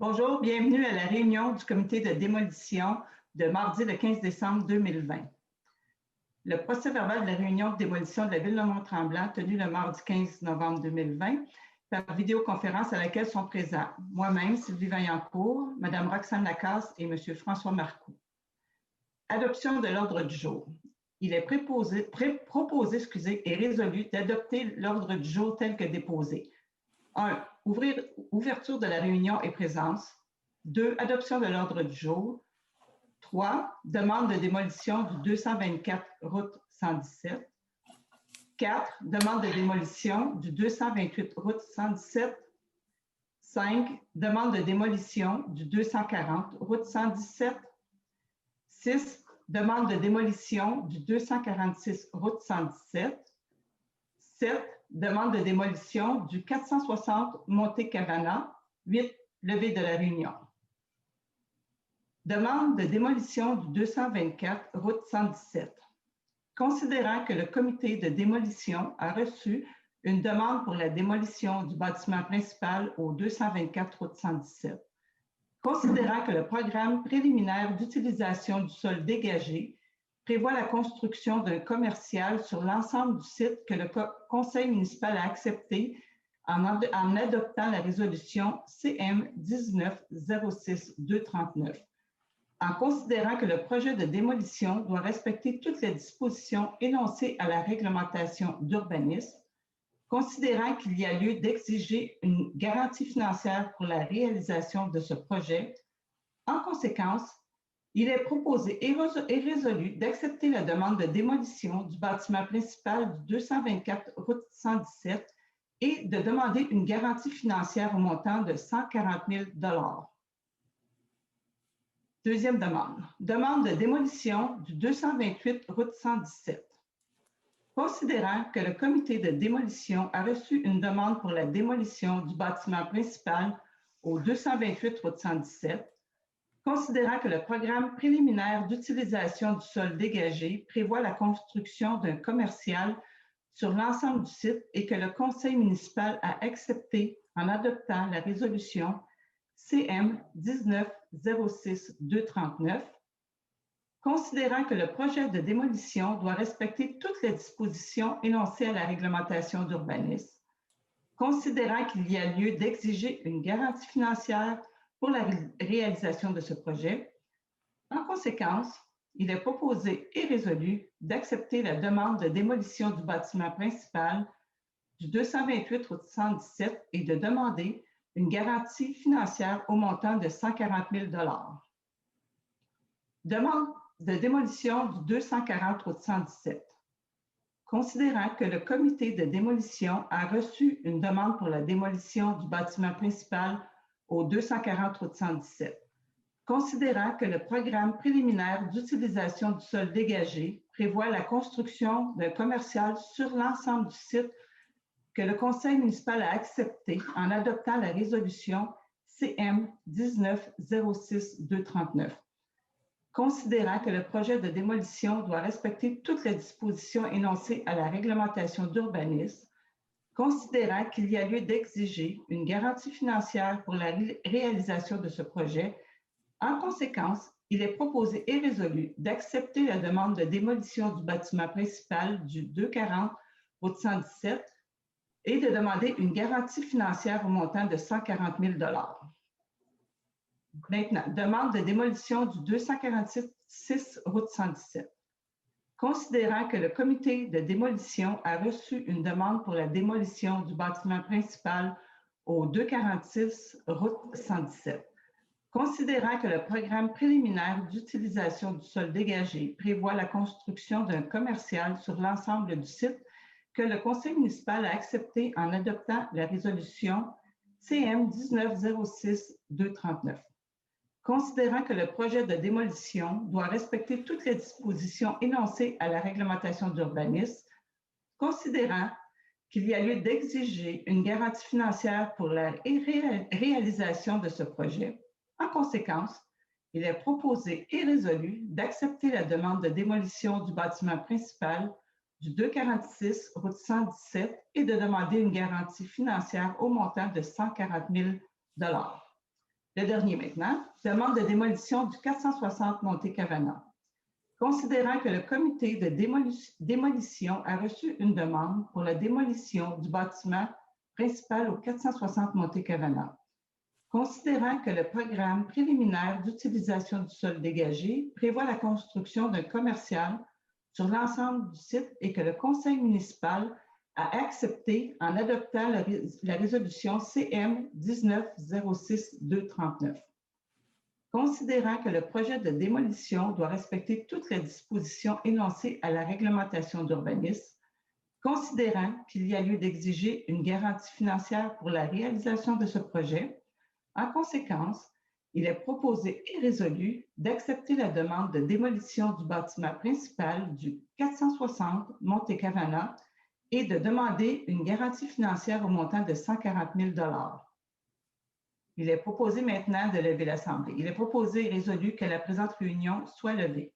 Bonjour, bienvenue à la réunion du comité de démolition de mardi le 15 décembre 2020. Le procès-verbal de la réunion de démolition de la ville de Mont-Tremblant tenue le mardi 15 novembre 2020 par vidéoconférence à laquelle sont présents moi-même, Sylvie Vaillancourt, Mme Roxane Lacasse et M. François Marcoux. Adoption de l'ordre du jour. Il est proposé et résolu d'adopter l'ordre du jour tel que déposé. 1. Ouverture de la réunion et présence. 2. Adoption de l'ordre du jour. 3. Demande de démolition du 224 route 117. 4. Demande de démolition du 228 route 117. 5. Demande de démolition du 240 route 117. 6. Demande de démolition du 246 route 117. 7. Demande de démolition du 460 Monte-Cavana. 8. Levée de la réunion. Demande de démolition du 224 route 117. Considérant que le comité de démolition a reçu une demande pour la démolition du bâtiment principal au 224 route 117. Considérant que le programme préliminaire d'utilisation du sol dégagé prévoit la construction d'un commercial sur l'ensemble du site que le conseil municipal a accepté en adoptant la résolution CM 19-06-239. En considérant que le projet de démolition doit respecter toutes les dispositions énoncées à la réglementation d'urbanisme, considérant qu'il y a lieu d'exiger une garantie financière pour la réalisation de ce projet, en conséquence, il est proposé et résolu d'accepter la demande de démolition du bâtiment principal du 224 route 117 et de demander une garantie financière au montant de 140 000 $. Deuxième demande. Demande de démolition du 228 route 117. Considérant que le comité de démolition a reçu une demande pour la démolition du bâtiment principal au 228 route 117, considérant que le programme préliminaire d'utilisation du sol dégagé prévoit la construction d'un commercial sur l'ensemble du site et que le conseil municipal a accepté en adoptant la résolution CM 19-06-239, considérant que le projet de démolition doit respecter toutes les dispositions énoncées à la réglementation d'urbanisme, considérant qu'il y a lieu d'exiger une garantie financière pour la réalisation de ce projet. En conséquence, il est proposé et résolu d'accepter la demande de démolition du bâtiment principal du 228 route 117 et de demander une garantie financière au montant de 140 000 $. Demande de démolition du 240 route 117. Considérant que le comité de démolition a reçu une demande pour la démolition du bâtiment principal au 240 route 117, considérant que le programme préliminaire d'utilisation du sol dégagé prévoit la construction d'un commercial sur l'ensemble du site que le conseil municipal a accepté en adoptant la résolution CM 19-06-239. Considérant que le projet de démolition doit respecter toutes les dispositions énoncées à la réglementation d'urbanisme, considérant qu'il y a lieu d'exiger une garantie financière pour la réalisation de ce projet, en conséquence, il est proposé et résolu d'accepter la demande de démolition du bâtiment principal du 240 route 117 et de demander une garantie financière au montant de 140 000 $. Maintenant, demande de démolition du 246 route 117. Considérant que le comité de démolition a reçu une demande pour la démolition du bâtiment principal au 246 route 117, considérant que le programme préliminaire d'utilisation du sol dégagé prévoit la construction d'un commercial sur l'ensemble du site que le conseil municipal a accepté en adoptant la résolution CM 19-06-239. Considérant que le projet de démolition doit respecter toutes les dispositions énoncées à la réglementation d'urbanisme, considérant qu'il y a lieu d'exiger une garantie financière pour la réalisation de ce projet, en conséquence, il est proposé et résolu d'accepter la demande de démolition du bâtiment principal du 246 route 117 et de demander une garantie financière au montant de 140 000 $. Le dernier maintenant, demande de démolition du 460 Monte-Cavana. Considérant que le comité de démolition a reçu une demande pour la démolition du bâtiment principal au 460 Monte-Cavana. Considérant que le programme préliminaire d'utilisation du sol dégagé prévoit la construction d'un commercial sur l'ensemble du site et que le conseil municipal a accepté en adoptant la résolution CM 1906-239. Considérant que le projet de démolition doit respecter toutes les dispositions énoncées à la réglementation d'urbanisme, considérant qu'il y a lieu d'exiger une garantie financière pour la réalisation de ce projet, en conséquence, il est proposé et résolu d'accepter la demande de démolition du bâtiment principal du 460 Monte-Cavana et de demander une garantie financière au montant de 140 000 $. Il est proposé maintenant de lever l'Assemblée. Il est proposé et résolu que la présente réunion soit levée.